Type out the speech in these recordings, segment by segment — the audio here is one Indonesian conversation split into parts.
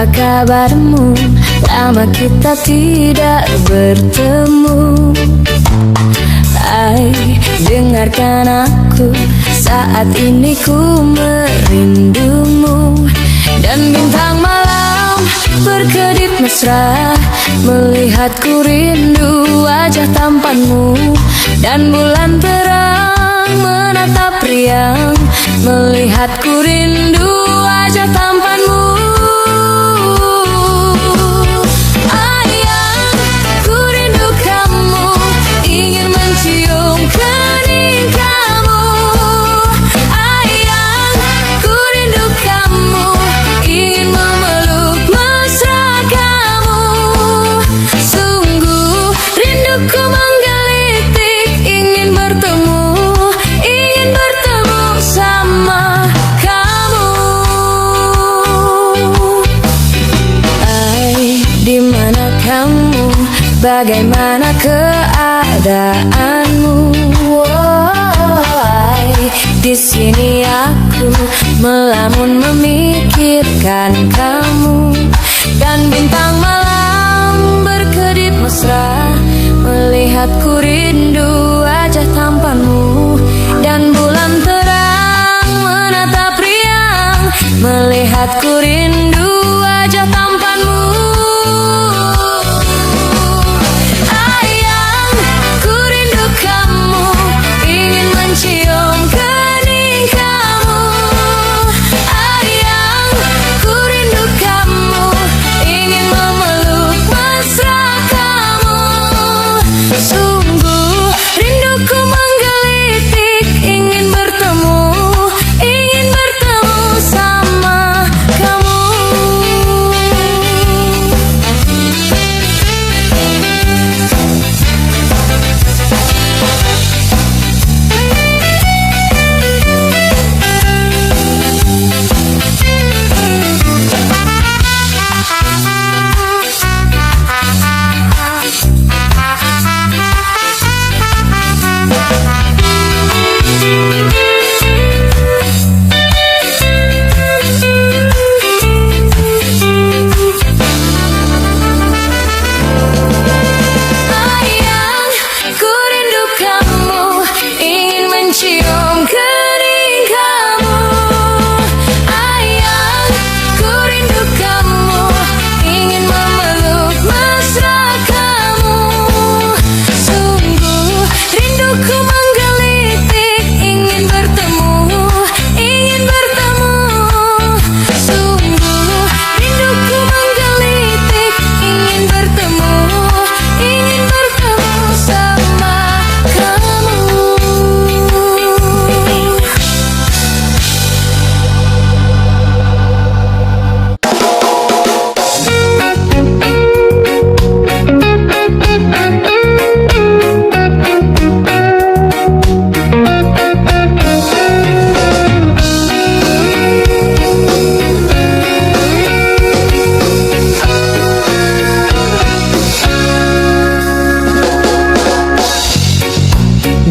apa kabarmu? Lama kita tidak bertemu. Hai, dengarkan aku, saat ini ku merindumu. Dan bintang malam berkedip mesra, melihatku rindu wajah tampanmu. Dan bulan terang menatap riang, melihatku rindu wajah tampanmu. Ayang, ku rindu kamu, ingin mencium kening kamu. Ayang, ku rindu kamu, ingin memeluk mesra kamu. Sungguh rinduku menggelitik, ingin bertemu sama kamu. Hai, di mana kamu? Bagaimana keadaanmu? Hai, di sini aku melamun memikirkan kamu. Dan bintang malam berkedip mesra, melihatku rindu wajah tampanmu. Dan bulan terang menatap riang, melihatku rindu wajah tampanmu. Ayang, ku rindu kamu, ingin mencium kening kamu. Ayang, ku rindu kamu, ingin memeluk mesra kamu. Sungguh rinduku menggelitik, ingin bertemu sama kamu. Ayang, ku rindu kamu, ingin mencium kening kamu. Ayang, ku rindu kamu, ingin memeluk mesra kamu. Sungguh rinduku menggelitik, ingin bertemu. Sungguh rinduku menggelitik, ingin bertemu sama kamu.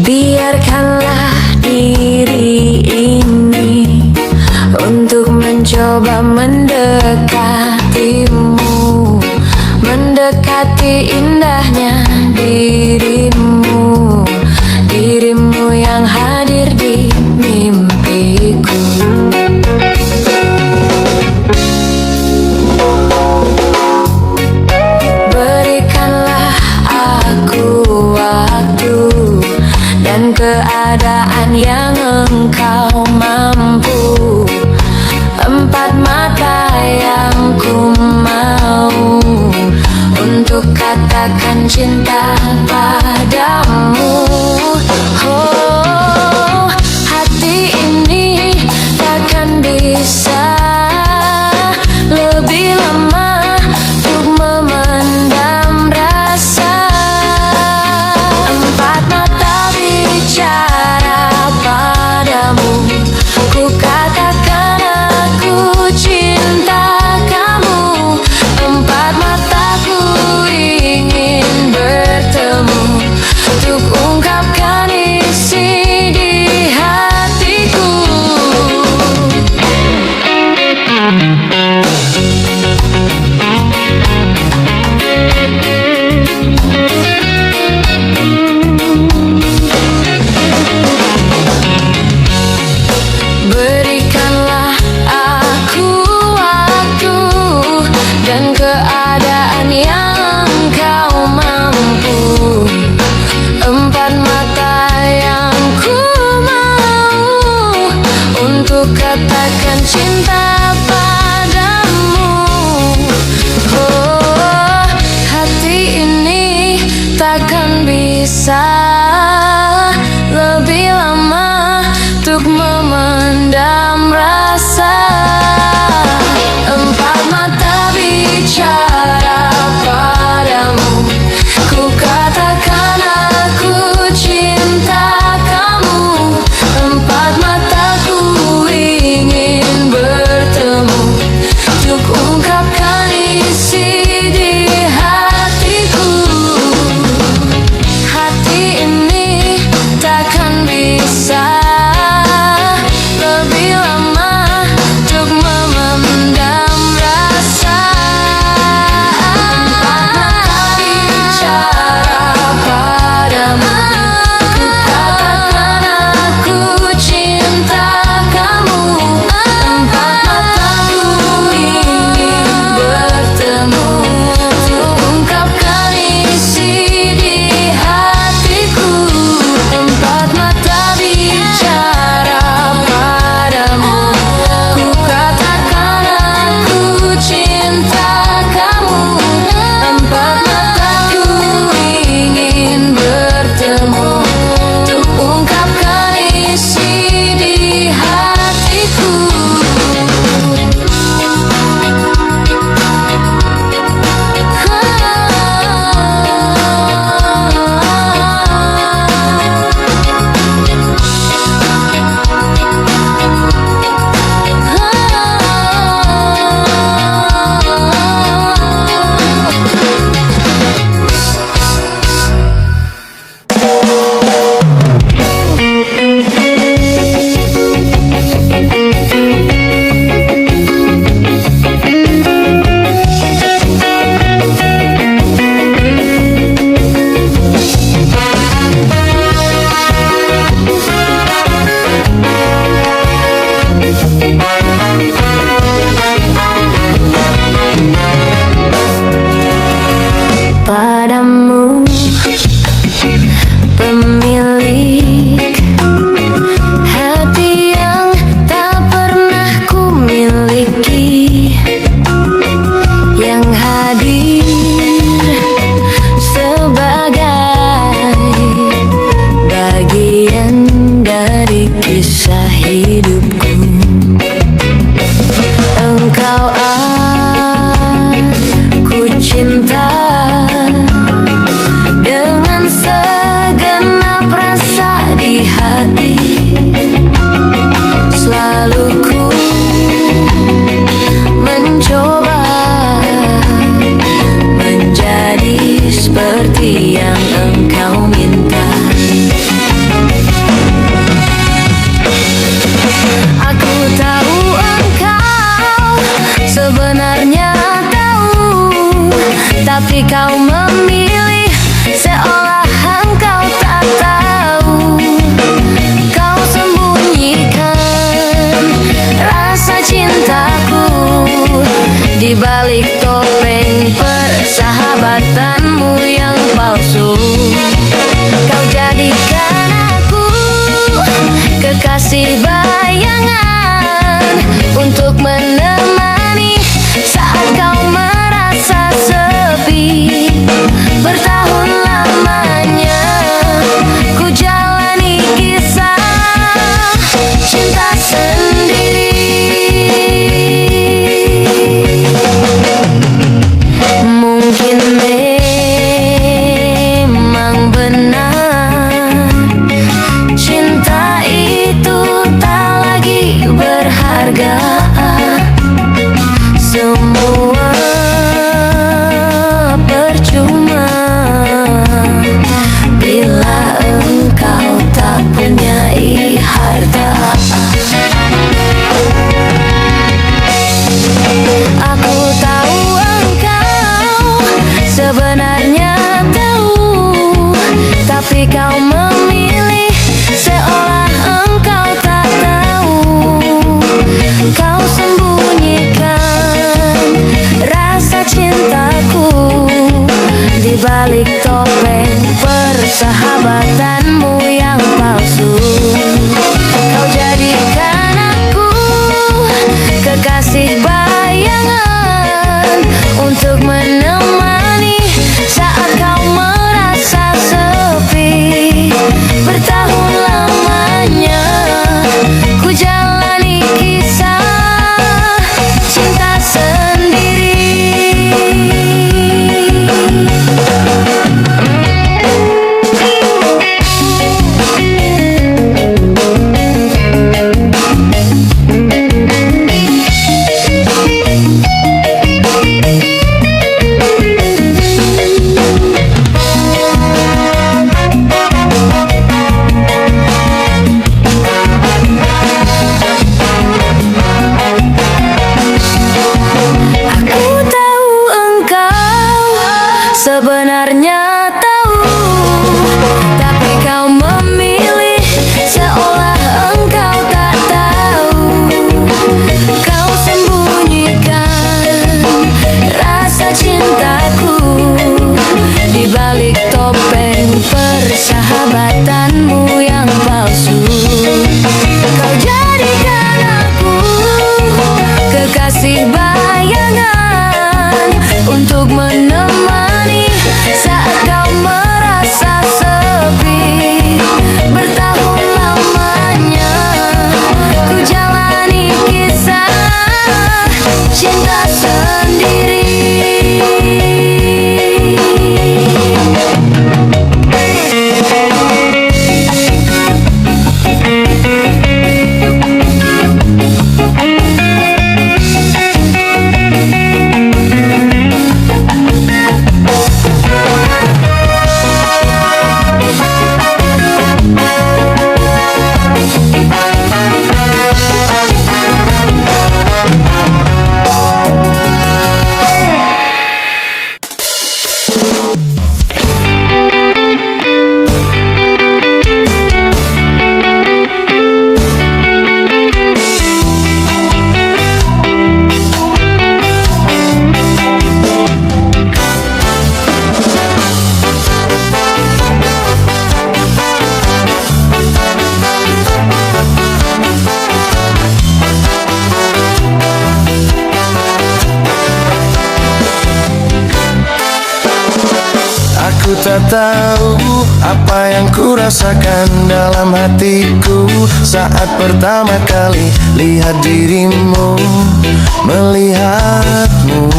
Biarkanlah diri ini untuk mencoba mendekatimu, mendekati indahnya dirimu, dirimu yang hadir di mimpiku. Berikanlah aku waktu dan keadaan yang engkau mampu, empat mata yang ku mau untuk katakan cinta padamu. Oh, hati ini takkan bisa lebih lama untuk memendam rasa. Empat mata bicara katakan cinta padamu. Oh, hati ini takkan bisa lebih lama untuk memendam rasa. Empat mata bicara padamu, ku katakan aku cinta kamu. Empat mataku ingin bertemu untuk ungkapkan isi di hatiku. Hati ini takkan bisa lebih lama untuk memendam rasa. Empat mata bicara padamu, ku katakan aku cinta kamu. Empat mataku ingin bertemu untuk ungkapkan isi di hatiku. Empat mata bicara padamu, ku katakan aku cinta kamu. Empat mataku ingin bertemu untuk ungkapkan isi di hatiku. Padamu, pemilik hati yang tak pernah ku miliki, yang hadir sebagai bagian dari kisah hidupku. Engkau aku cinta dengan segenap rasa di hati. Selalu ku mencoba menjadi seperti yang engkau minta. Aku tahu engkau sebenarnya tahu, tapi kau memilih seolah engkau tak tahu. Kau sembunyikan rasa cintaku di balik topeng persahabatanmu yang palsu. Kau jadikan aku kekasih bayangan untuk menemani saat kau merasa sepi. Bertahun lamanya ku jalani kisah cinta sendiri. Mungkin memang benar cinta itu tak lagi berharga. Semua percuma bila engkau tak punyai harta. Aku tahu engkau sebenarnya tahu, tapi kau memilih seolah engkau tak tahu. Kau sembunyikan rasa cintaku di balik topeng persahabatanmu yang palsu. Kau jadikan aku Aku tak tahu apa yang ku rasakan dalam hatiku saat pertama kali lihat dirimu, melihatmu.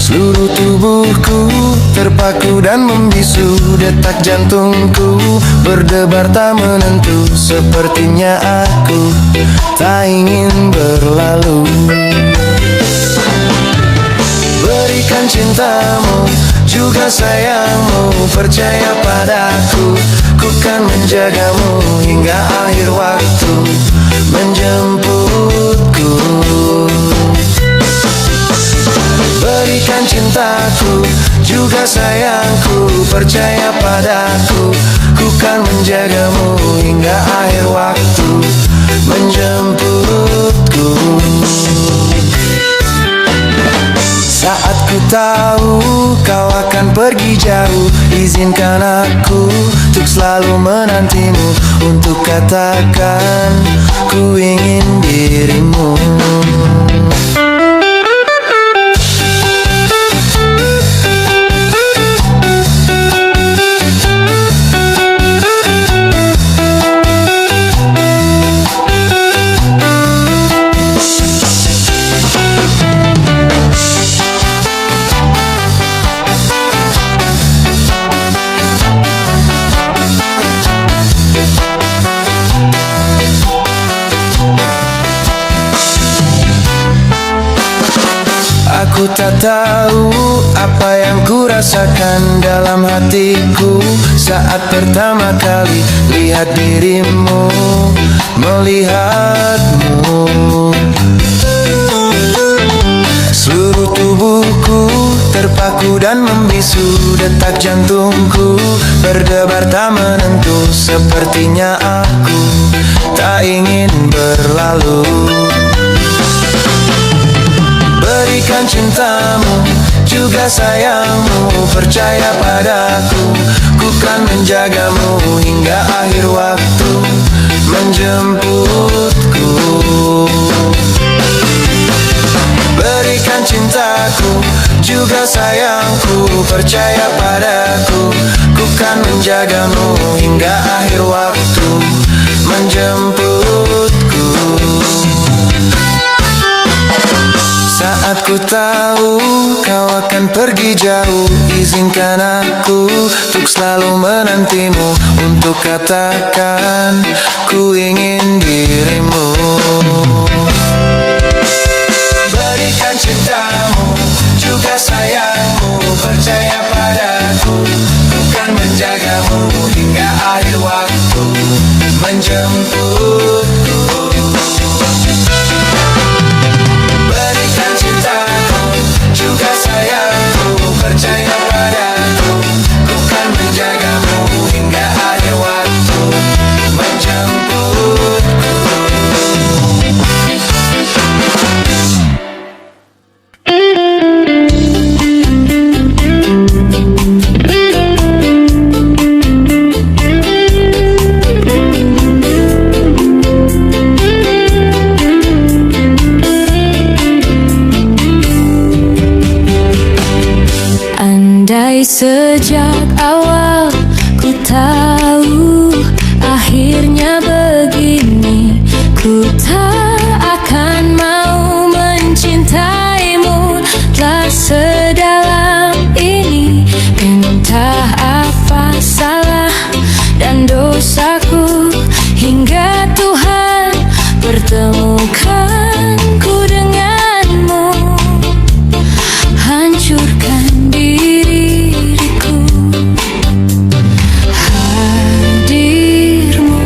Seluruh tubuhku terpaku dan membisu, detak jantungku berdebar tak menentu. Sepertinya aku tak ingin berlalu. Berikan cintamu, juga sayangmu, percaya padaku. Ku kan menjagamu hingga akhir waktu menjemputku. Berikan cintaku, juga sayangku, percaya padaku. Ku kan menjagamu hingga akhir waktu menjemputku. Saat ku tahu kau akan pergi jauh, izinkan aku untuk selalu menantimu, untuk katakan ku ingin dirimu. Aku tak tahu apa yang ku rasakan dalam hatiku saat pertama kali lihat dirimu, melihatmu. Seluruh tubuhku terpaku dan membisu, detak jantungku berdebar tak menentu. Sepertinya aku tak ingin berlalu. Berikan cintamu, juga sayangmu, percaya padaku. Ku kan menjagamu hingga akhir waktu menjemputku. Berikan cintaku, juga sayangku, percaya padaku. Ku kan menjagamu hingga akhir waktu menjemputku. Saat ku tahu kau akan pergi jauh, izinkan aku untuk selalu menantimu, untuk katakan ku ingin dirimu. Berikan cintamu, juga sayangmu, percaya padaku. Ku kan menjagamu hingga akhir waktu menjemputku. Berikan cintaku, juga sayangku, percaya padaku. Ku kan menjagamu hingga akhir waktu menjemputku. Andai sejak awal ku tahu akhirnya begini, ku tak akan mau mencintaimu telah sedalam ini. Entah apa salah dan dosaku hingga Tuhan pertemukanku denganmu. Hancurkan diriku, hadirmu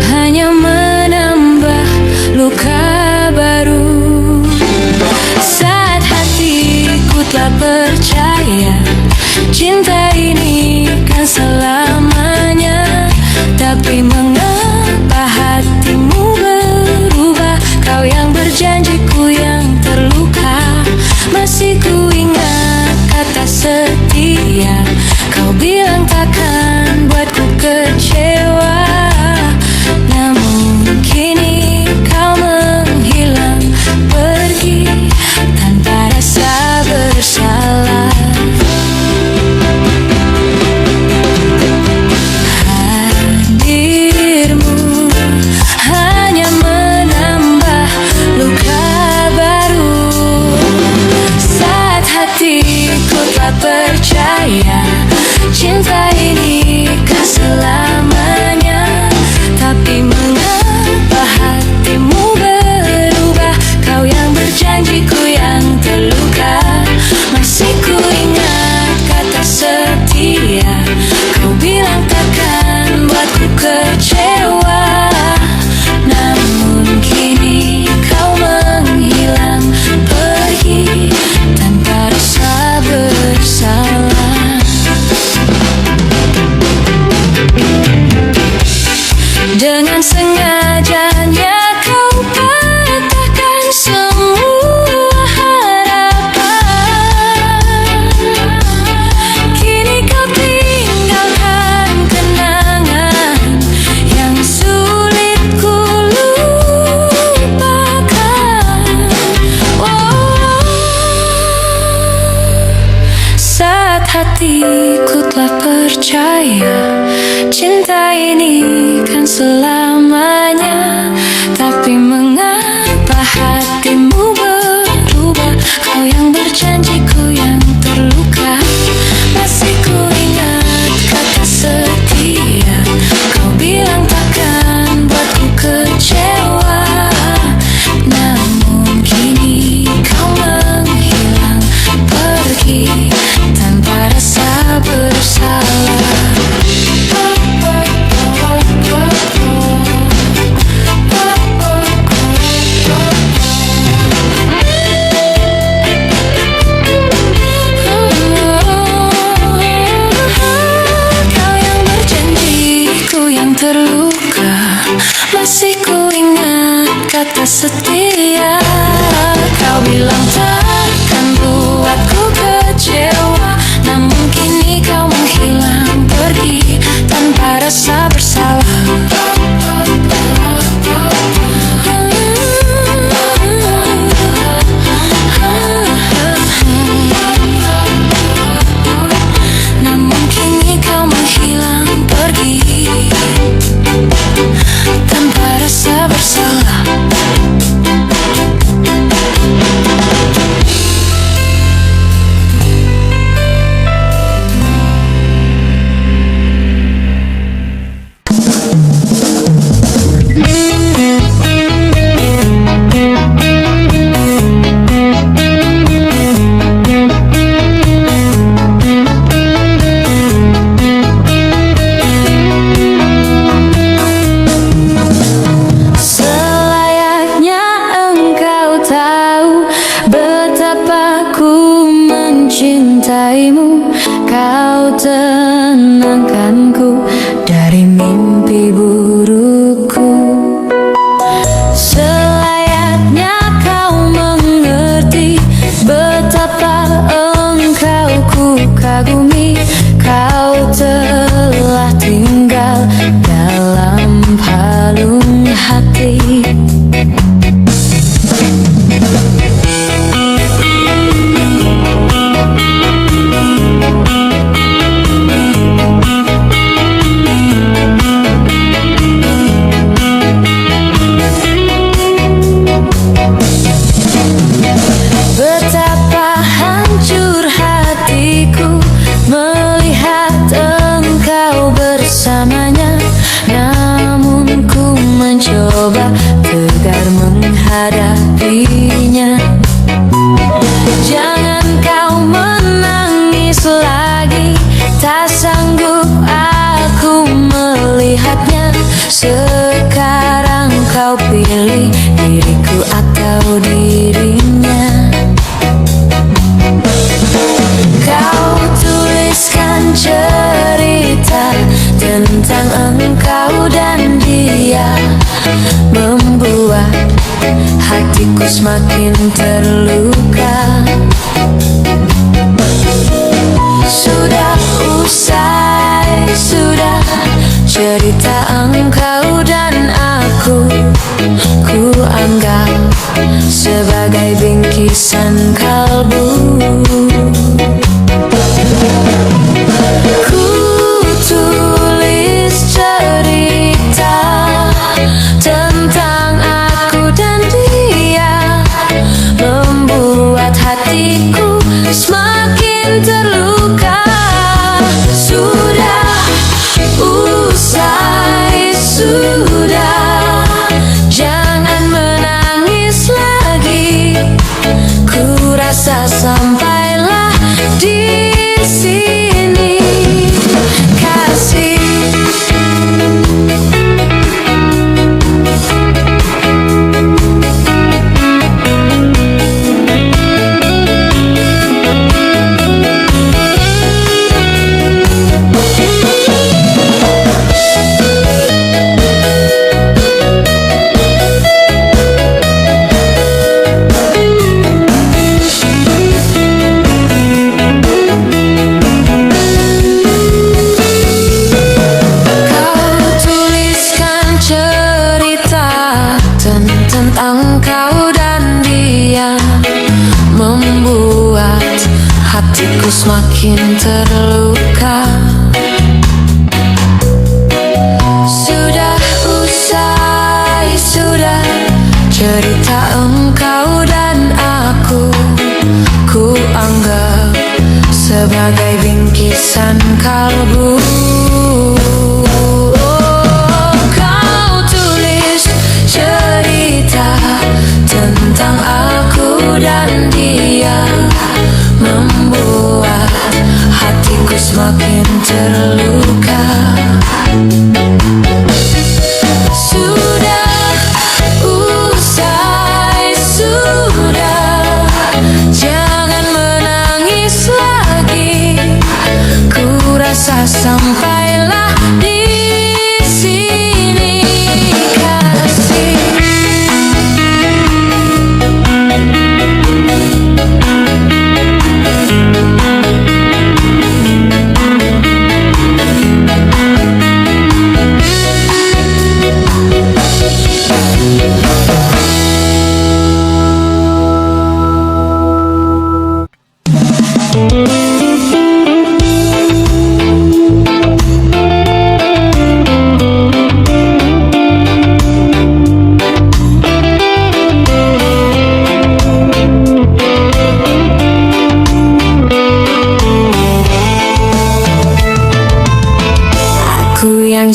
hanya menambah luka baru. Saat hatiku telah percaya cinta ini kan selamanya, tapi mengapa hatimu berubah? ini kan selamanya. Tapi mengapa hatimu berubah? Kau yang berjanji, ku yang terluka. Masih ku ingat kata setia. Kau bilang takkan buatku kecewa. Namun kini kau menghilang pergi tanpa rasa bersalah. Kau yang berjanji, ku yang terluka. Masih ku ingat kata setia. Kau bilang takkan buatku kecewa. Namun kini kau menghilang pergi tanpa rasa bersalah. Namun kini kau menghilang pergi tanpa rasa bersalah. Selayaknya engkau tahu betapa ku mencintaimu. Kau tenangkanku dari mimpi burukku. Selayaknya kau mengerti betapa engkau ku kagumi. Kau telah tinggal dalam palung hati. Betapa hancur hatiku melihat engkau bersamanya. Namun ku mencoba tegar menghadapinya. Jangan kau menangis lagi. Tak sanggup aku melihatnya. Sekarang kau pilih diriku atau dirinya. Kau tuliskan cerita tentang engkau dan dia, membuat hatiku semakin terluka. Sudah usai, sudah cerita engkau dan aku. Ku anggap sebagai bingkisan kalbu. Ku tulis cerita tentang aku dan dia, membuat hatiku semakin terluka. Sudah usai, sudah, jangan menangis lagi. Ku rasa sampailah di sini.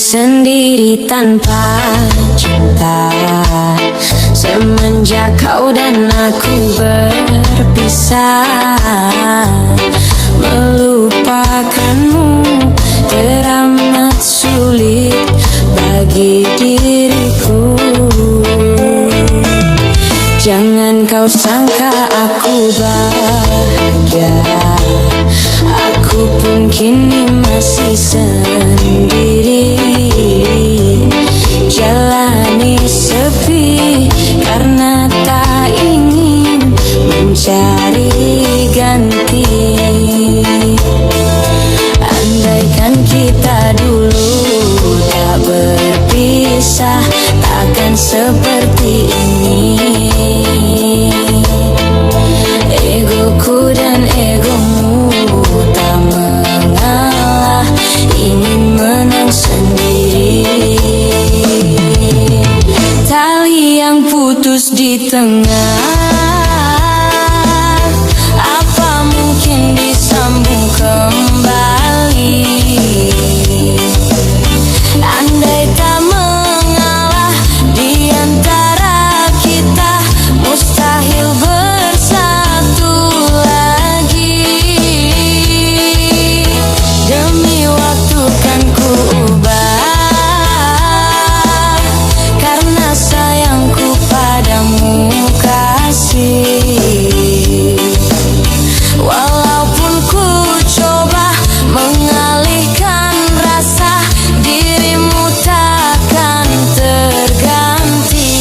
sendiri tanpa cinta. Semenjak kau dan aku berpisah, melupakanmu teramat sulit bagi diriku. Jangan kau sangka aku bahagia, aku pun kini masih sendiri. Jalani sepi karena tak ingin mencari ganti. Andaikan kita dulu tak berpisah, takkan seperti ini. Egoku dan egomu tak mengalah, ingin menang sendiri. Tali yang putus di tengah, apa mungkin disambung kembali? Andai tak mengalah di antara kita, mustahil bersatu lagi. Demi waktu kan ku ubah, karena sayangku padamu kasih. Walaupun ku coba mengalihkan rasa, dirimu takkan terganti.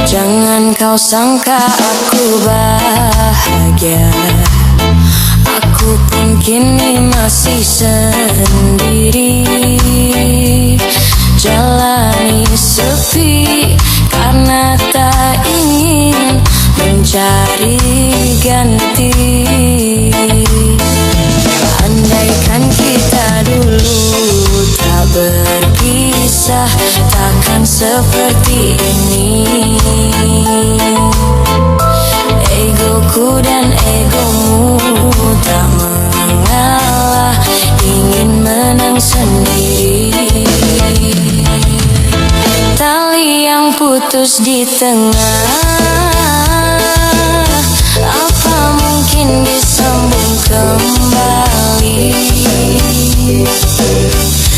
Jangan kau sangka aku bahagia, aku pun kini masih sendiri. Jalani sepi karena tak ingin mencari ganti. Andaikan kita dulu tak berpisah, takkan seperti ini. Egoku dan egomu tak mengalah, ingin menang sendiri. Tali yang putus di tengah, apa mungkin disambung kembali?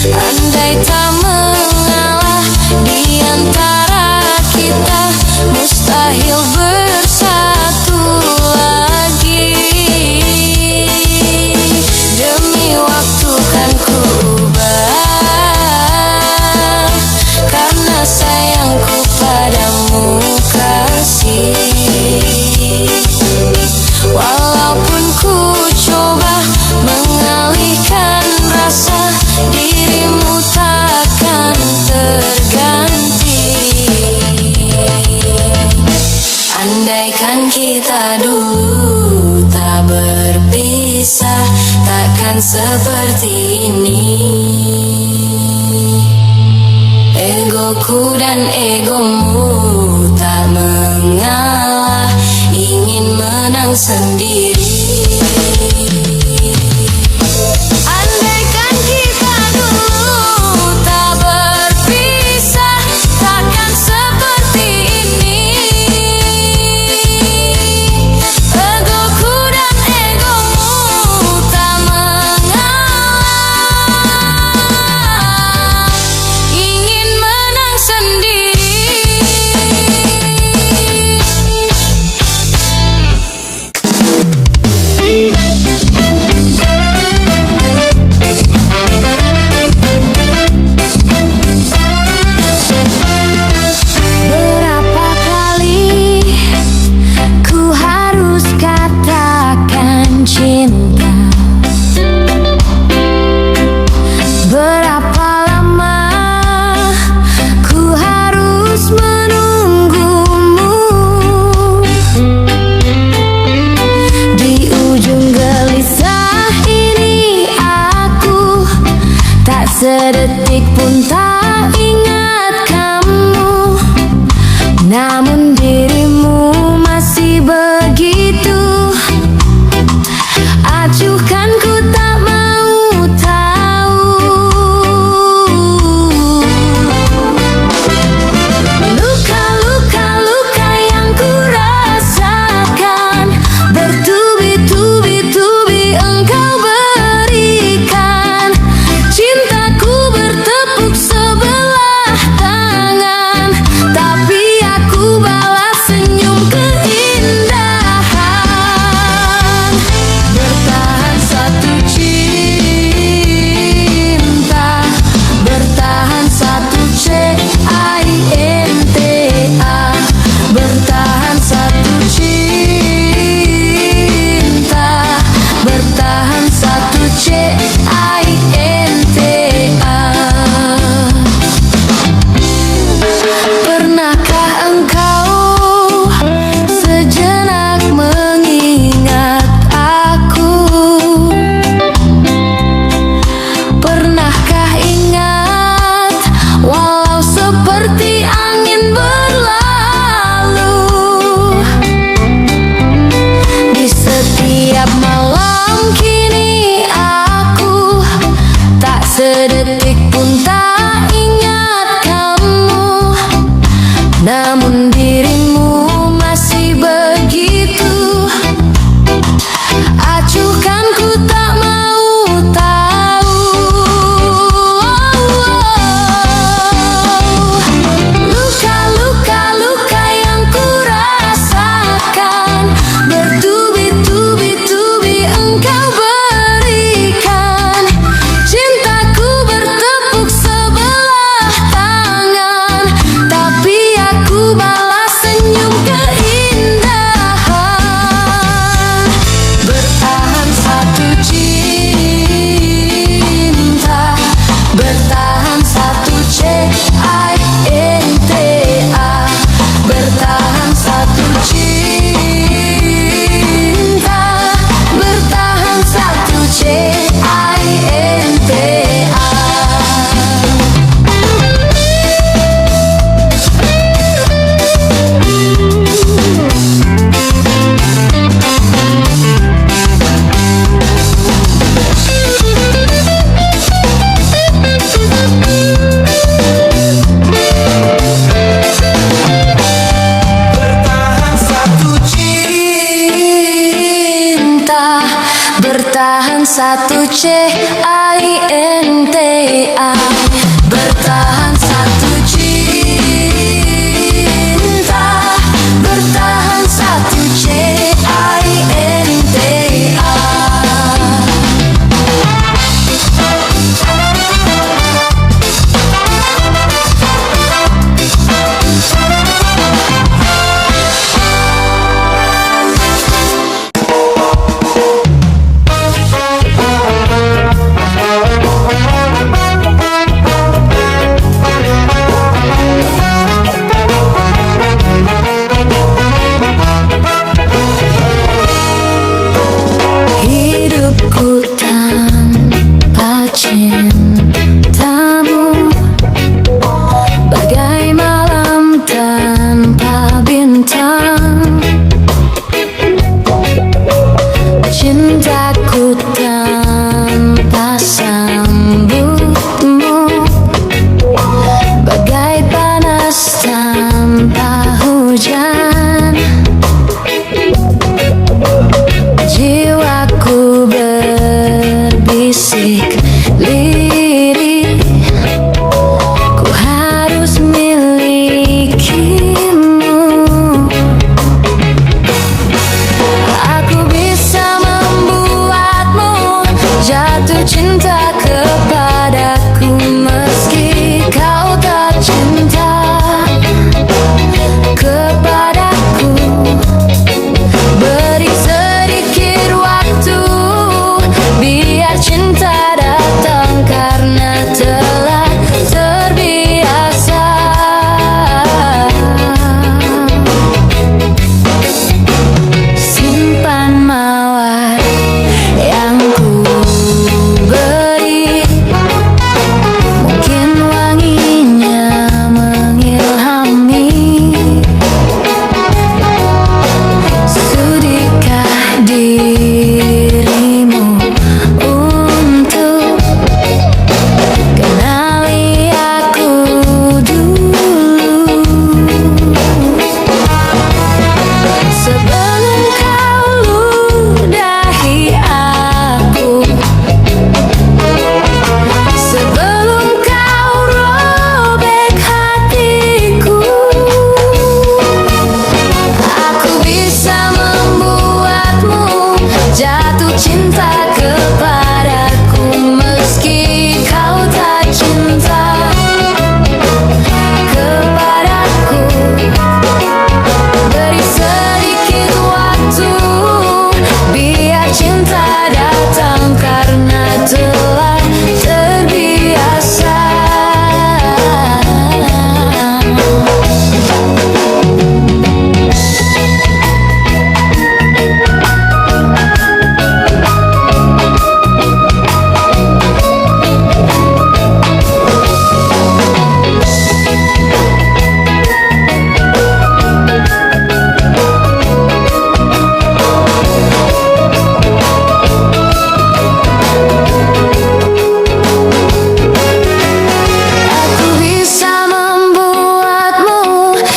Andai tak mengalah di antara kita, mustahil bersatu lagi. Demi waktu kan ku ubah, karena sayangku padamu kasih. Walaupun ku coba mengalihkan rasa, dirimu takkan terganti. Andaikan kita dulu tak berpisah, takkan seperti ini. Egoku dan egomu tak mengalah, ingin menang sendiri. Andaikan kita dulu tak berpisah, takkan seperti ini. Egoku dan egomu tak mengalah, ingin menang sendiri. bertahan satu cinta. Bertahan satu cinta, bertahan satu cinta. Cintamu bagai malam tanpa bintang. Cintaku tanpa sambutmu bagai panas tanpa hujan. Jiwaku berbisik lirik, ku harus milikimu. Aku bisa membuatmu jatuh cinta kepadaku meski kau tak cinta kepadaku. Beri sedikit waktu biar cinta datang karena telah terbiasa. Simpan mawar yang ku beri, mungkin wanginya mengilhami. Sudikah dirimu untuk kenali aku dulu, sebelum kau ludahi aku, sebelum kau robek hatiku. Aku bisa membuatmu jatuh cinta kepadaku meski kau tak cinta kepadaku. Beri sedikit waktu biar cinta datang karena telah terbiasa. Aku bisa membuatmu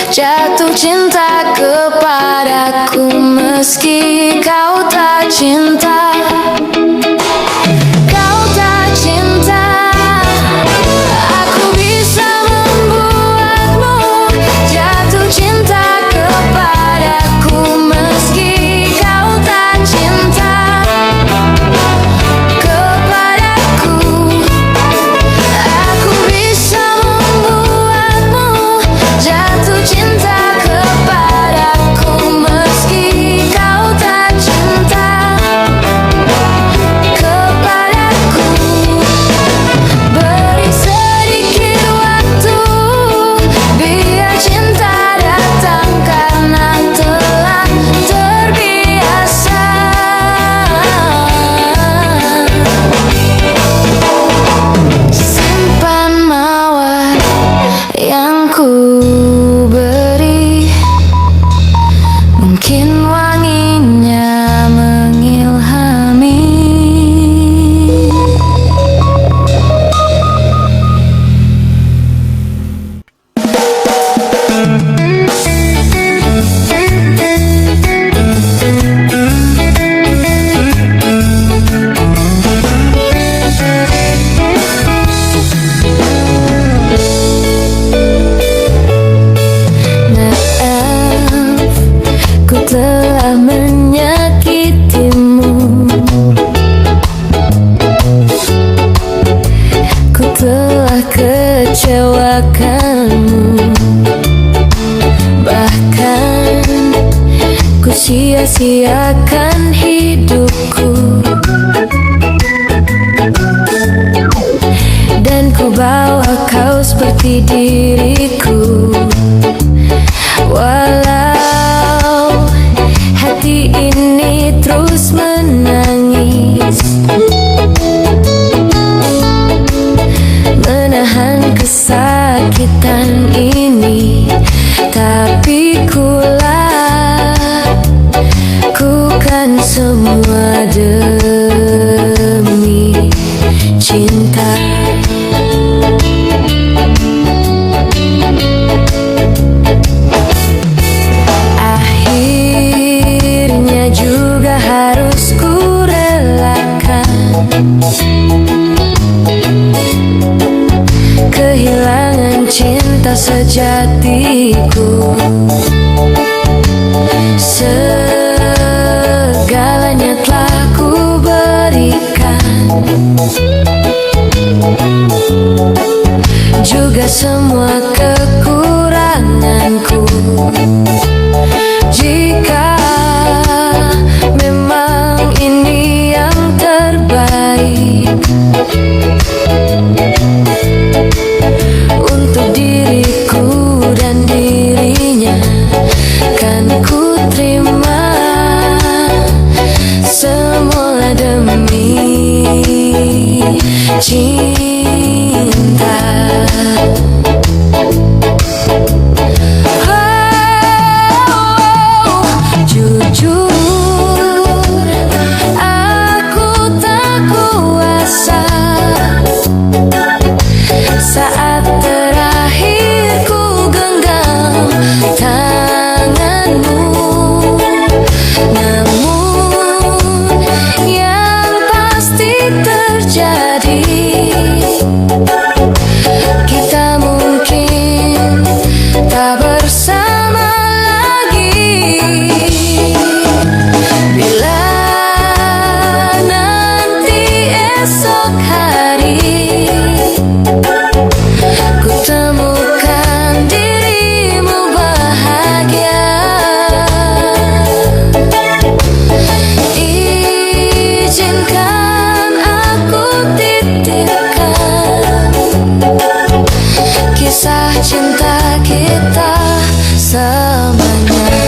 jatuh cinta kepadaku meski kau tak cinta. Kau tak cinta. Aku bisa membuatmu jatuh cinta kepadaku meski kau tak cinta kepadaku. Aku bisa membuatmu jatuh cinta kepadaku meski kau tak cinta Lakukan semua demi cinta. Akhirnya juga harus ku relakan kehilangan cinta sejatiku. Segalanya telah ku berikan, juga semua kekuranganku. Jika memang ini yang terbaik untuk diriku dan dirinya, kan ku terima semua demi cinta. Jujur, aku tak kuasa saat terakhir ku genggam tanganmu. Namun yang pasti terjadi, kita mungkin tak bersama lagi. Bila nanti esok hari ku temukan dirimu bahagia, izinkan aku titipkan kisah cinta kita selamanya.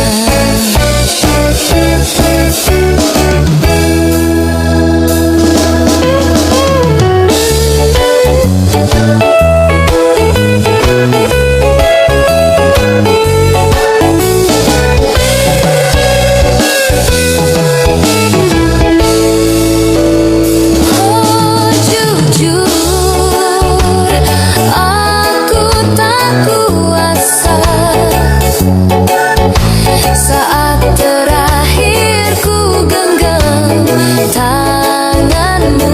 Oh, jujur, aku tak kuasa saat terakhir ku genggam tanganmu.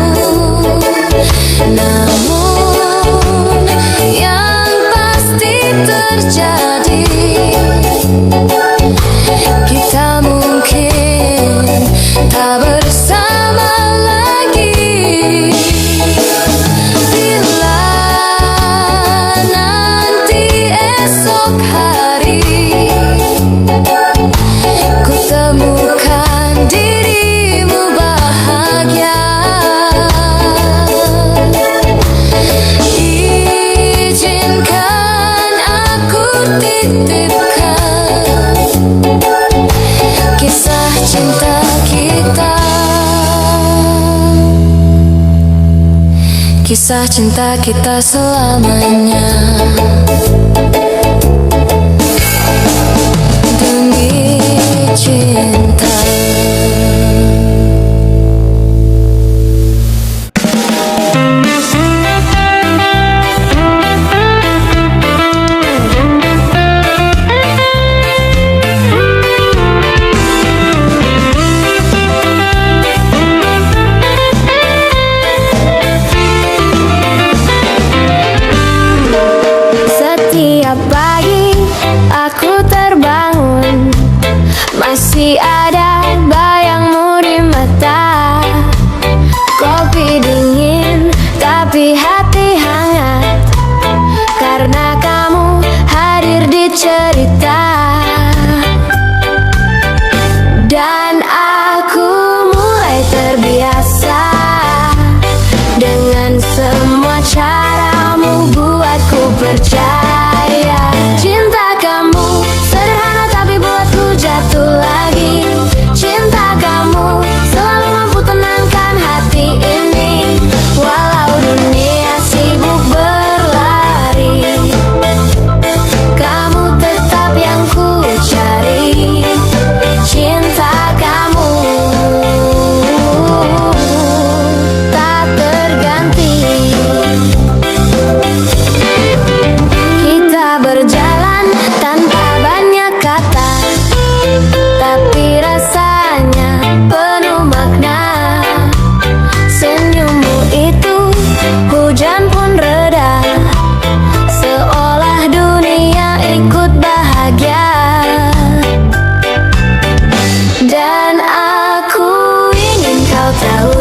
Namun yang pasti terjadi, kita mungkin tak bersama lagi. Bila nanti esok hari ku temukan dirimu bahagia, izinkan aku titipkan kisah cinta kita, kisah cinta kita selamanya. Demi cinta. Setiap pagi aku terbangun, masih ada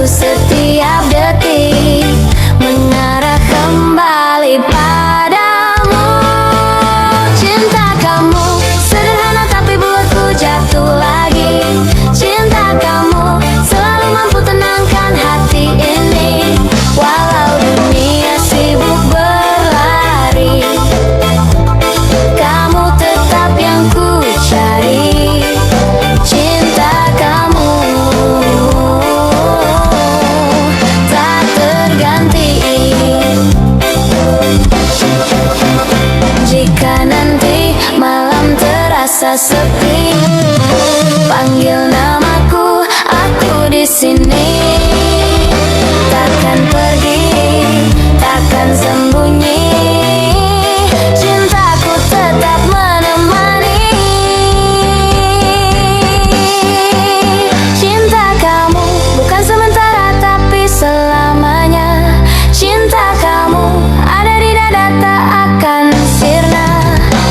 setiap detik mengarah kembali padamu. Cinta kamu sederhana tapi buatku jatuh lagi. Cinta kamu selalu mampu tenangkan hati ini. Walau dunia sibuk berlari, kamu tetap yang ku cari. Cinta kamu tak terganti. Jika nanti malam terasa sepi, panggil namaku, aku di sini. Takkan pergi, takkan sembunyi. Cintaku tetap menemani. Cinta kamu bukan sementara tapi selamanya. Cinta kamu ada di dada tak akan sirna.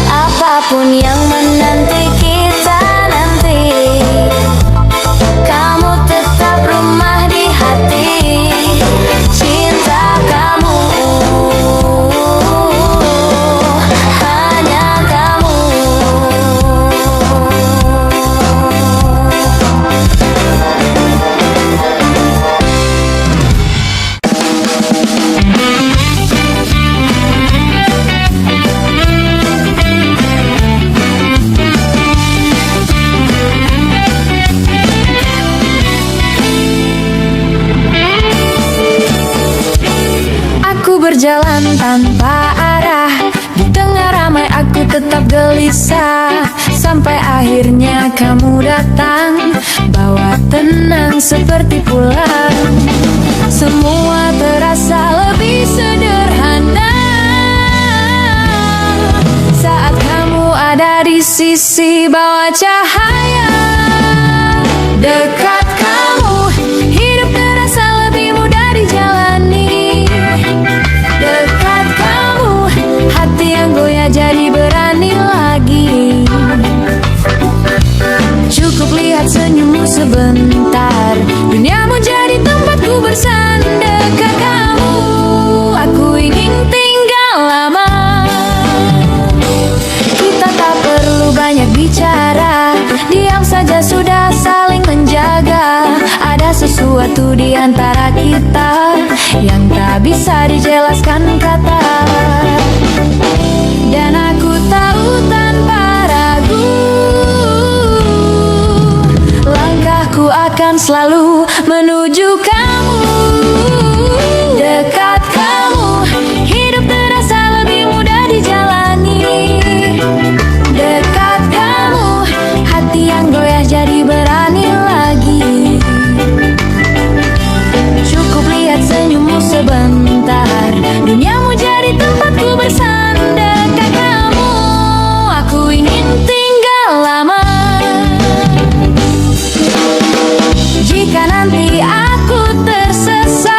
Apapun yang menanti kita nanti, kamu tetap rumah di hati. Cinta kamu, hanya kamu. Aku berjalan tanpa arah, di tengah ramai aku tetap gelisah. Sampai akhirnya kamu datang, bawa tenang seperti pulang. Semua terasa lebih sederhana saat kamu ada di sisi, bawa cahaya. Dekat kamu, hidup terasa lebih mudah dijalani. Dekat kamu, hati yang goyah jadi berani lagi. Cukup lihat senyummu sebentar, duniamu jadi tempatku bersandar. Dekat kamu, aku ingin tinggal lama. Kita tak perlu banyak bicara, diam saja sudah saling menjaga. Ada sesuatu di antara kita yang tak bisa dijelaskan kata. Dan aku tahu tanpa ragu, langkahku akan selalu menuju kamu. Dekat kamu, hidup terasa lebih mudah dijalani. Dekat kamu, hati yang goyah jadi berani lagi. Cukup lihat senyummu sebentar, duniamu jadi tempatku bersandar. Dekat kamu, aku ingin tinggal lama. Jika nanti aku tersesat,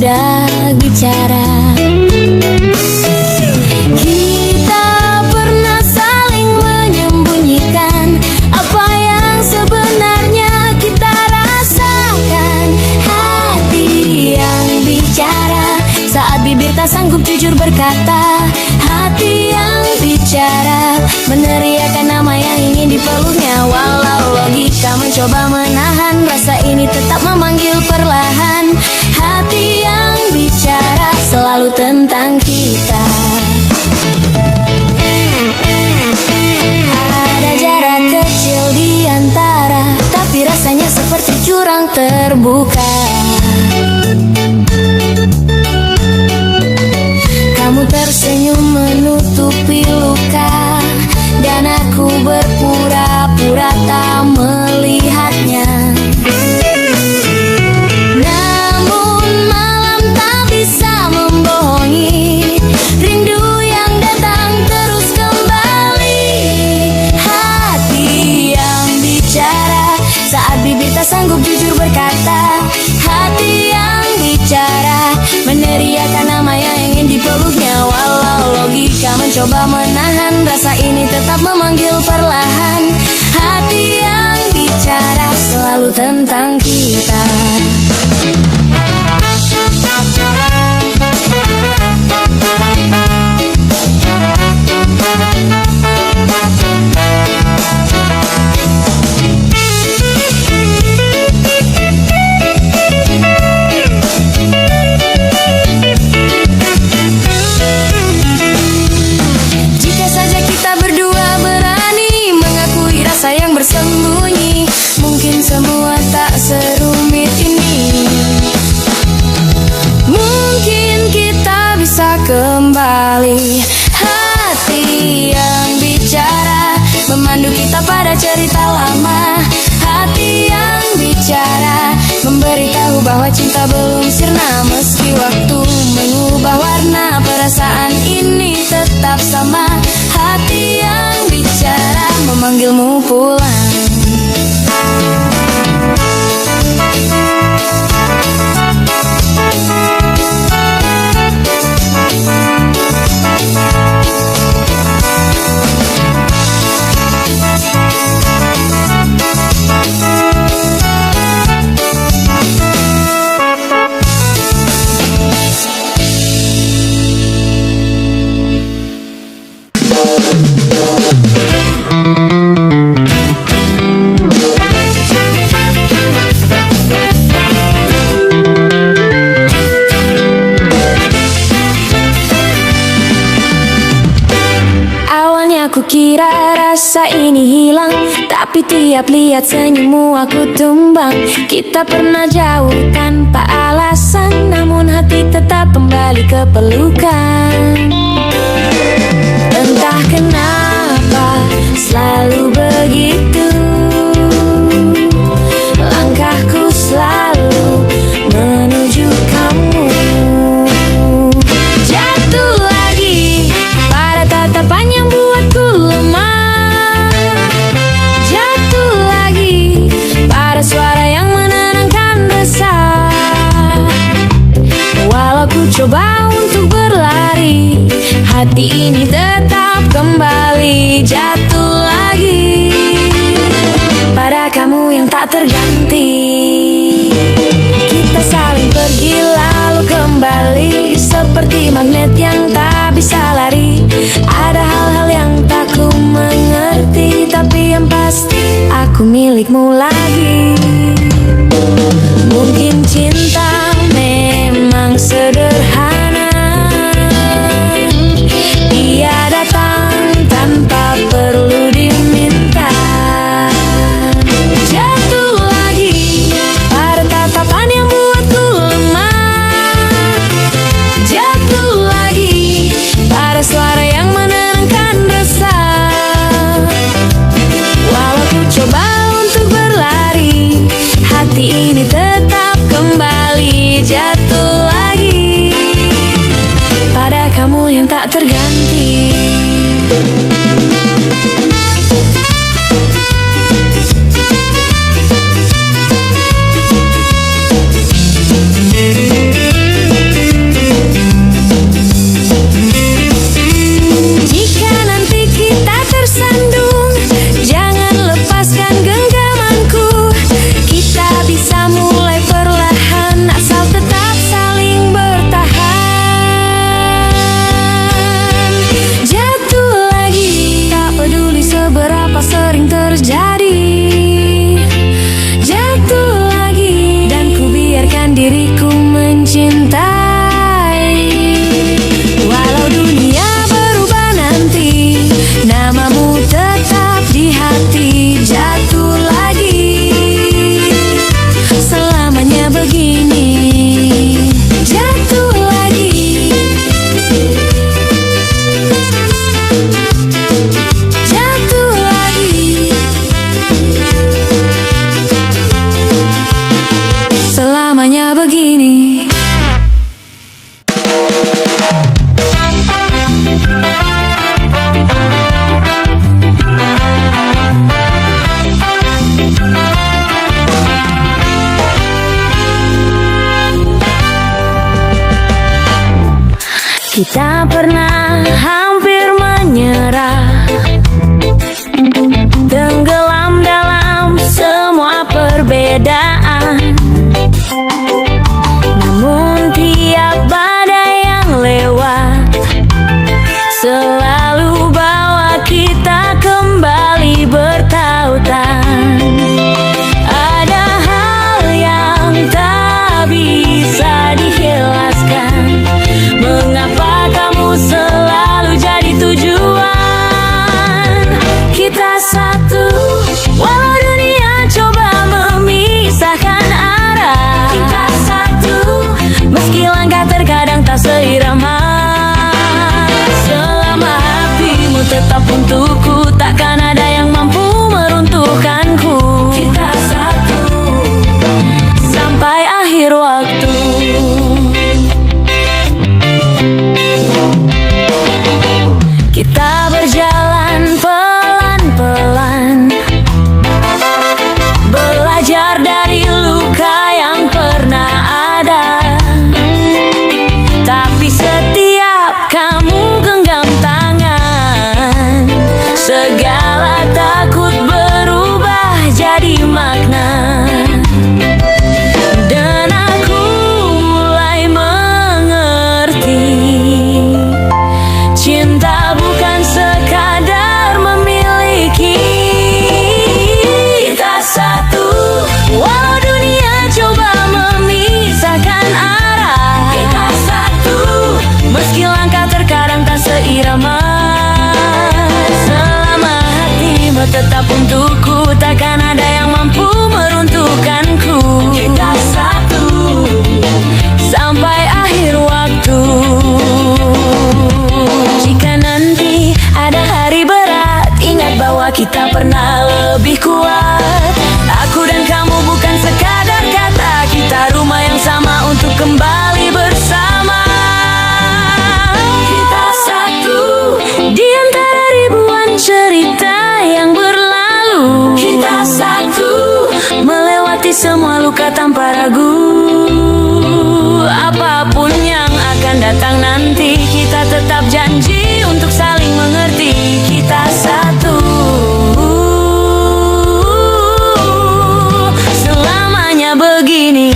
sudah bicara. Kita pernah saling menyembunyikan apa yang sebenarnya kita rasakan. Hati yang bicara saat bibir tak sanggup jujur berkata. Hati yang bicara meneriakan nama yang ingin dipeluknya. Walau logika mencoba menahan, rasa ini tetap memanggil perlahan. Hati yang bicara selalu tentang kita. Ada jarak kecil di antara, tapi rasanya seperti jurang terbuka. Kamu tersenyum menutupi luka, dan aku berpura-pura tak melihatnya. Namun malam tak bisa membohongi rindu yang datang terus kembali. Hati yang bicara saat bibir tak sanggup jujur berkata. Hati yang bicara meneriakan nama yang ingin dipeluknya. Walau logika mencoba menahan, rasa ini tetap memanggil perlahan. Hati yang bicara selalu tentang kita. Sayang bersembunyi, mungkin semua tak serumit ini. Mungkin kita bisa kembali. Hati yang bicara memandu kita pada cerita lama. Hati yang bicara memberitahu bahwa cinta belum sirna. Meski waktu mengubah warna, perasaan ini tetap sama. Hati yang bicara memanggilmu pulang. Aku kira rasa ini hilang, tapi tiap lihat senyummu aku tumbang. Kita pernah jauh tanpa alasan, namun hati tetap kembali ke pelukan. Entah kenapa selalu begitu, langkahku selalu menuju kamu. Jatuh lagi pada tatapan yang buatku lemah. Jatuh lagi pada suara yang menenangkan resah. Walau ku coba untuk berlari, hati ini tetap kembali. Jatuh lagi pada kamu yang tak terganti. Kita saling pergi lalu kembali, seperti magnet yang tak bisa lari. Ada hal-hal yang tak ku mengerti, tapi yang pasti aku milikmu lagi. Mungkin cinta memang sederhana, dia datang tanpa perlu diminta. Jatuh lagi pada tatapan yang buatku lemah. Jatuh lagi pada suara yang menenangkan resah. Walau ku coba untuk berlari, hati ini tetap kembali. Jatuh lagi pada kamu yang tak terganti. Kita pernah hampir menyerah, tenggelam dalam semua perbedaan. Namun tiap badai yang lewat selalu bawa kita kembali bertautan. Ada hal yang tak bisa dijelaskan, mengapa kamu selalu jadi tujuan. Kita satu, walau dunia coba memisahkan arah. Kita satu, meski langkah terkadang tak seirama. Selama hatimu tetap untukku, takkan ada yang mampu meruntuhkanku. Kita satu, sampai akhir waktu. Kita berjalan pelan-pelan, belajar dari luka yang pernah ada. Tapi setiap kamu genggam tangan, segala takut berubah jadi makna. Dan aku mulai mengerti, cinta bukan sekadar memiliki. Kita satu, walau dunia coba memisahkan arah. Kita satu, meski langkah terkadang tak seirama. Selama hatimu tetap untukku, takkan ada yang mampu meruntuhkanku. Kita satu, sampai akhir waktu. Jika nanti ada hari berat, ingat bahwa kita pernah lebih kuat. Aku dan kamu bukan sekadar kata, kita rumah yang sama untuk kembali bersama. Kita satu, di antara ribuan cerita yang berlalu. Kita satu, melewati semua luka tanpa ragu. Apapun yang akan datang nanti, kita tetap janji untuk saling mengerti. Kita satu, selamanya begini.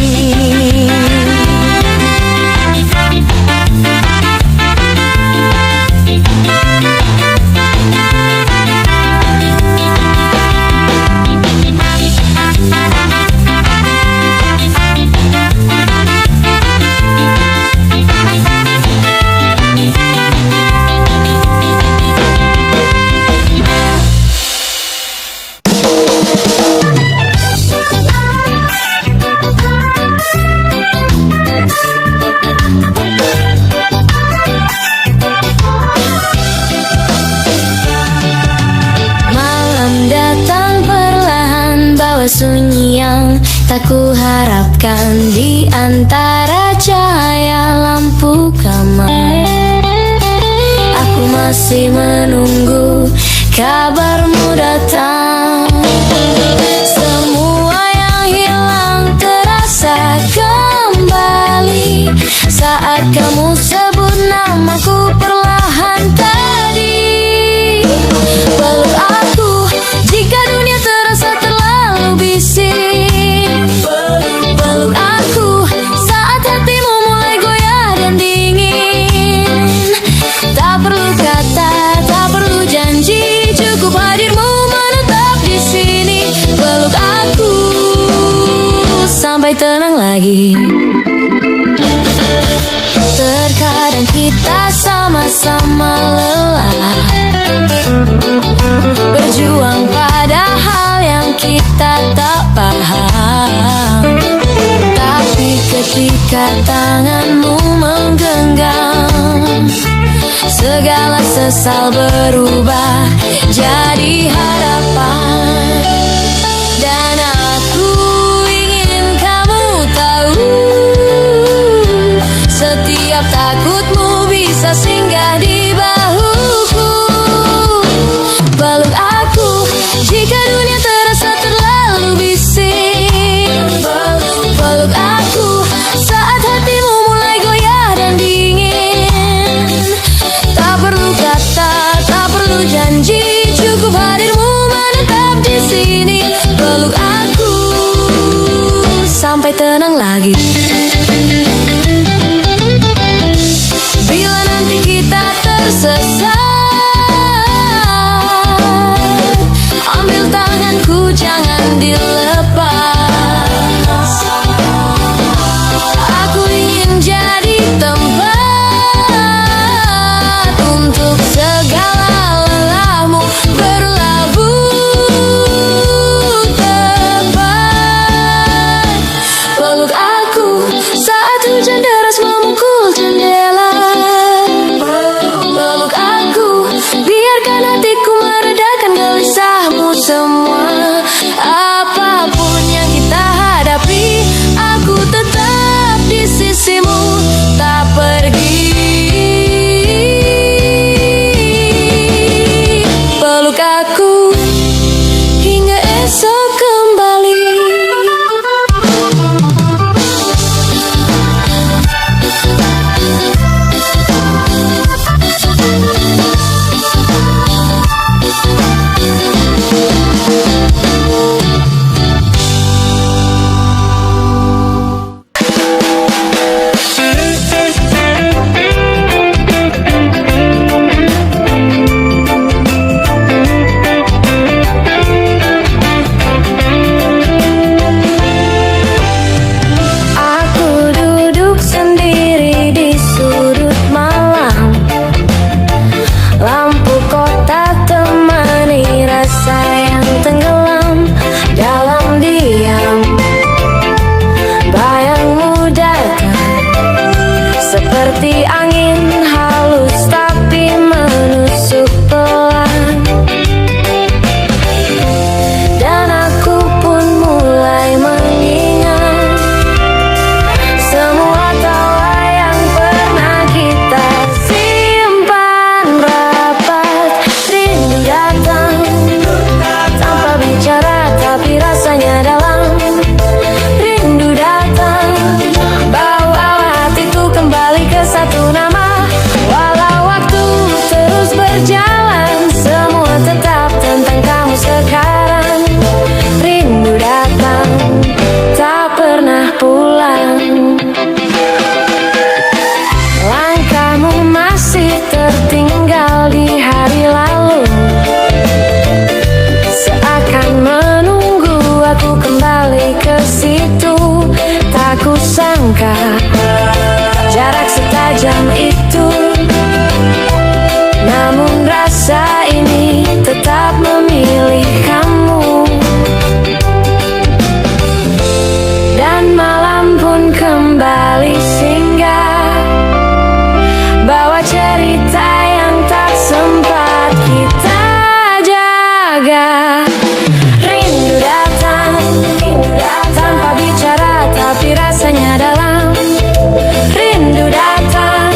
Sunyi yang tak kuharapkan di antara cahaya lampu kamar. Aku masih menunggu kabarmu datang. Semua yang hilang terasa kembali saat kamu sebut namaku perlahan tadi. Peluk aku jika dunia terasa terlalu bising. Peluk aku saat hatimu mulai goyah dan dingin. Tak perlu kata, tak perlu janji, cukup hadirmu menetap di sini. Peluk aku sampai tenang lagi. Terkadang kita sama-sama lelah, berjuang pada hal yang kita tak paham. Tapi ketika tanganmu menggenggam, segala sesal berubah jadi harapan. Dan aku ingin kamu tahu, setiap takutmu bisa singgah di bahuku. Peluk aku jika dunia terasa terlalu bising. Peluk aku saat hatimu mulai goyah dan dingin. seperti angin halus tapi menusuk pelan. Dan aku pun mulai mengingat semua tawa yang pernah kita simpan rapat. Rindu datang tanpa bicara tapi rasanya dalam. Rindu datang bawa hatiku kembali ke satu nama. Walau waktu terus berjalan, semua tetap tentang kamu sekarang. Rindu datang tak pernah pulang. Langkahmu masih tertinggal di hari lalu, seakan menunggu aku kembali ke situ. Tak kusangka jarak setajam itu, namun rasa ini tetap memilih kamu. Dan malam pun kembali singgah, bawa cerita yang tak sempat kita jaga. Rindu datang tanpa bicara tapi rasanya dalam. Rindu datang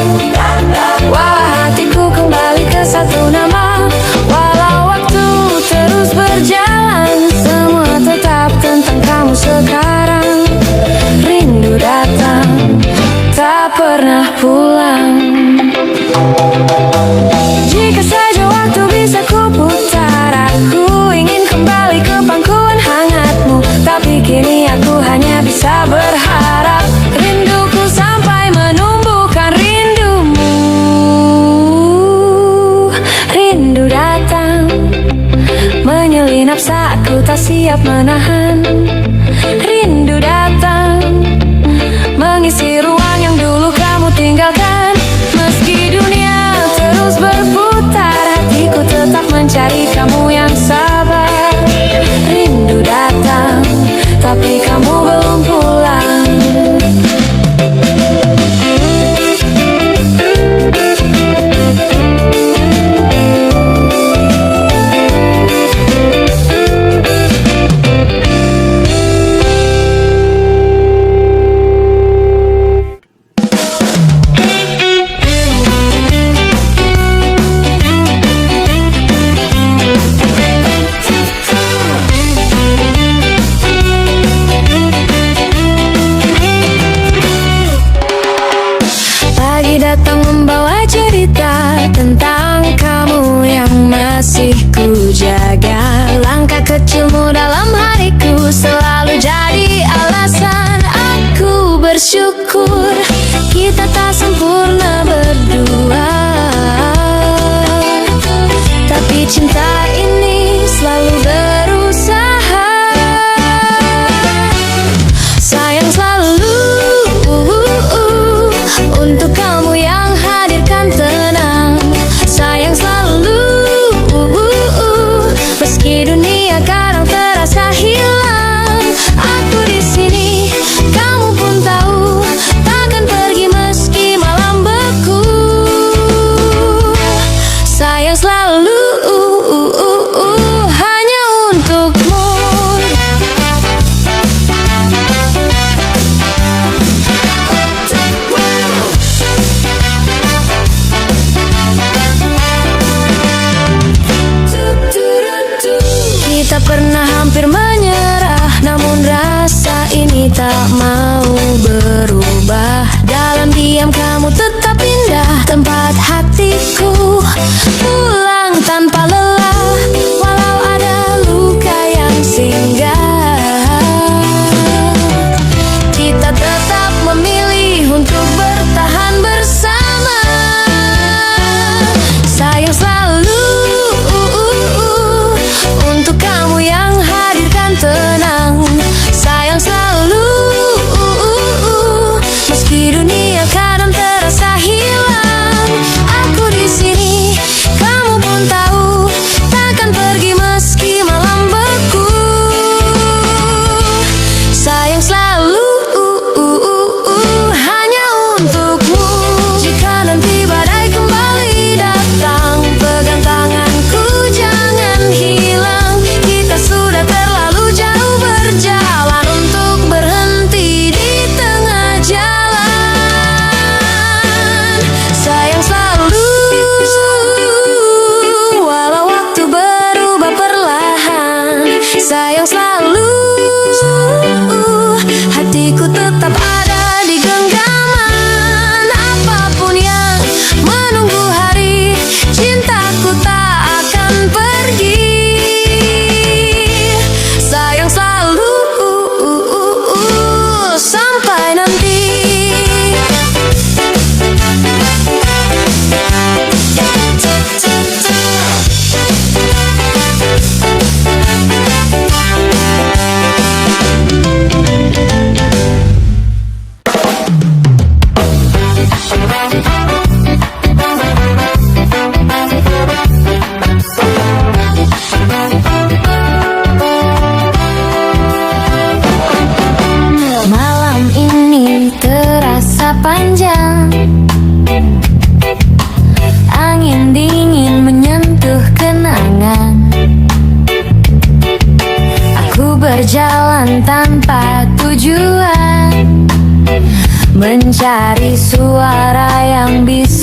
bawa hatiku kembali ke satu nama. Walau waktu terus berjalan, semua tetap tentang kamu sekarang. Rindu datang tak pernah pulang. Jika saja waktu bisa kuputar, aku ingin kembali ke pangkuan hangatmu. Tapi kini aku hanya bisa berharap rinduku sampai menumbuhkan rindumu. Rindu datang menyelinap saat ku tak siap menahan. Rindu datang mengisi ruang yang dulu kamu tinggalkan. Meski dunia terus berputar, hatiku tetap mencari kamu yang sabar. Rindu datang tapi kamu belum pulang. Datang membawa cerita tentang kamu yang masih ku jaga. Langkah kecilmu dalam hariku selalu jadi alasan aku bersyukur. Kita tak sempurna berdua, tapi cinta ini selalu berusaha. Sayang selalu untuk kamu yang hadirkan tenang. Sayang selalu meski dunia kadang terasa hilang. Aku di sini, kamu pun tahu, takkan pergi meski malam beku. Sayang selalu hanya untukmu. Kita pernah hampir menyerah, namun rasa ini tak mau berubah. Dalam diam kamu tetap indah, tempat hatiku pulang tanpa lelah. Walau ada luka yang singgah, kita tetap memilih untuk bertahan bersama. Sayang selalu untuk kamu yang hadirkan tenang. Sayang selalu meski dunia kadang terasa hilang. Aku di sini, kamu pun tahu,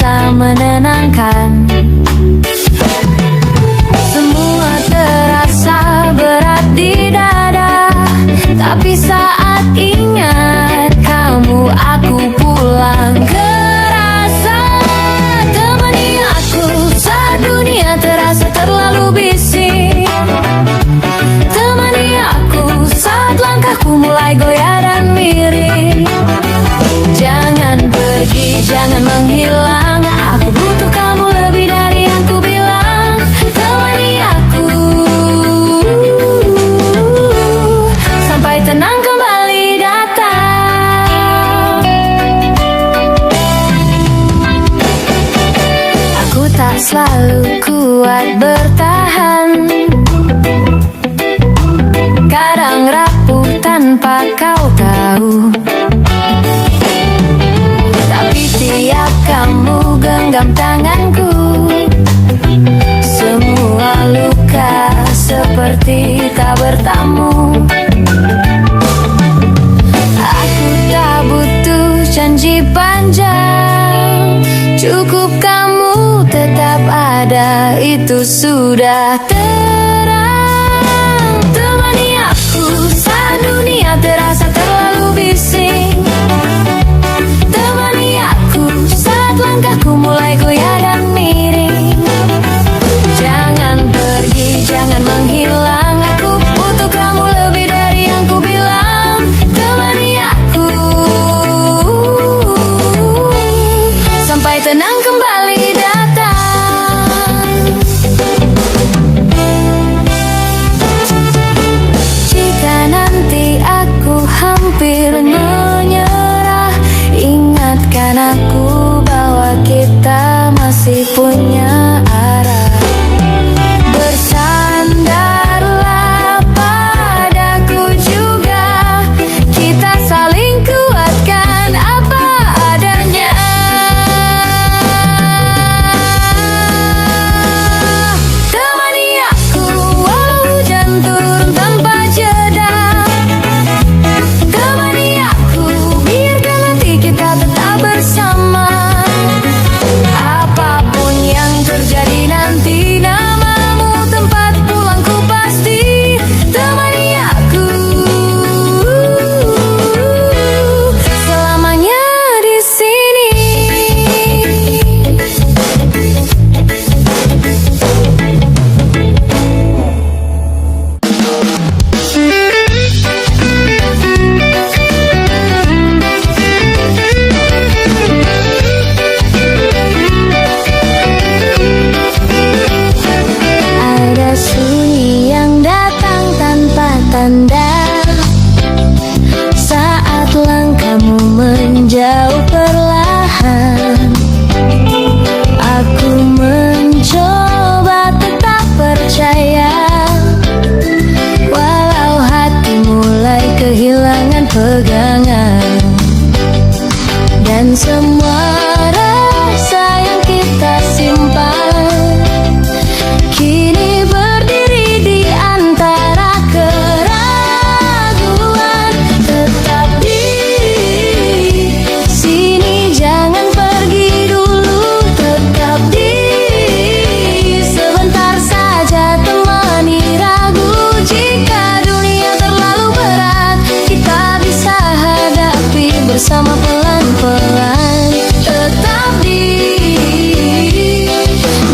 kita menenangkan. Semua terasa berat di dada, tapi saat ingat kamu, aku pulang. Kerasa temani aku saat dunia terasa terlalu bising. Temani aku saat langkahku mulai goyah dan miring. Jangan pergi, jangan menghilang, aku butuh kamu lebih dari yang ku bilang. Temani aku sampai tenang kembali datang. Aku tak selalu kuat bertahan, kadang rapuh tanpa kau tahu. Tapi tiap kamu genggam tanganku, semua luka seperti tak bertamu. Aku tak butuh janji panjang, cukup kamu tetap ada, itu sudah terang. Temani aku saat dunia terasa terlalu bising. Temani aku saat langkahku mulai goyah dan miring. Jangan pergi, jangan menghilang, aku butuh kamu lebih dari yang ku bilang. Temani aku sampai tenang kembali datang. Jika nanti aku hampir menyerah, ingatkan aku bahwa kita masih punya arah. Bersandarlah padaku juga, kita saling kuatkan apa adanya. Temani aku walau hujan turun tanpa jeda. Temani aku biarkan nanti kita tetap bersama. Apapun yang terjadi nanti, namamu tempat pulangku pasti. Temani aku selamanya di sini. Ada sunyi yang datang tanpa tanda, saat langkahmu menjauh perlahan. Aku mencoba tetap percaya, walau hati mulai kehilangan pegangan. Dan semua rasa yang kita simpan kini berdiri di antara keraguan. Tetap di sini, jangan pergi dulu. Tetap di sebentar saja, temani ragu. Jika dunia terlalu berat, kita bisa hadapi bersama pelan-pelan. Tetap di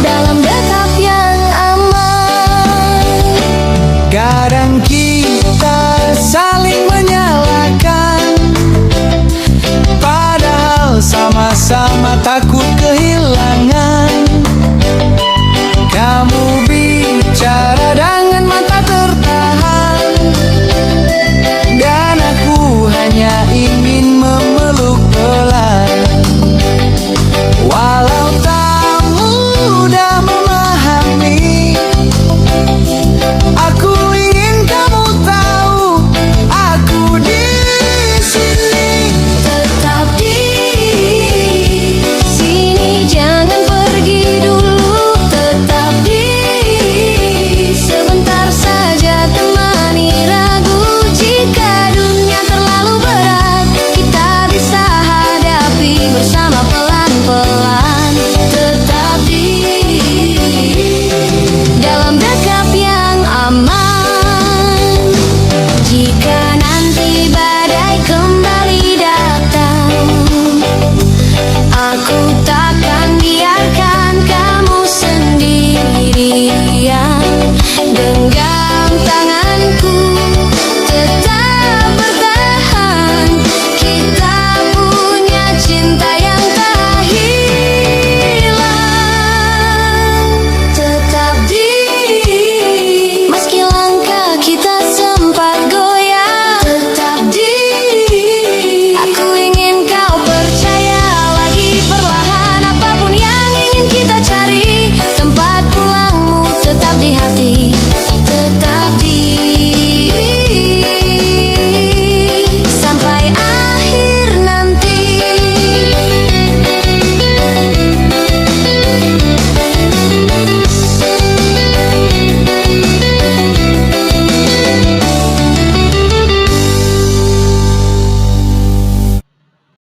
dalam dekap yang aman. Kadang kita saling menyalahkan, padahal sama-sama takut kehilangan.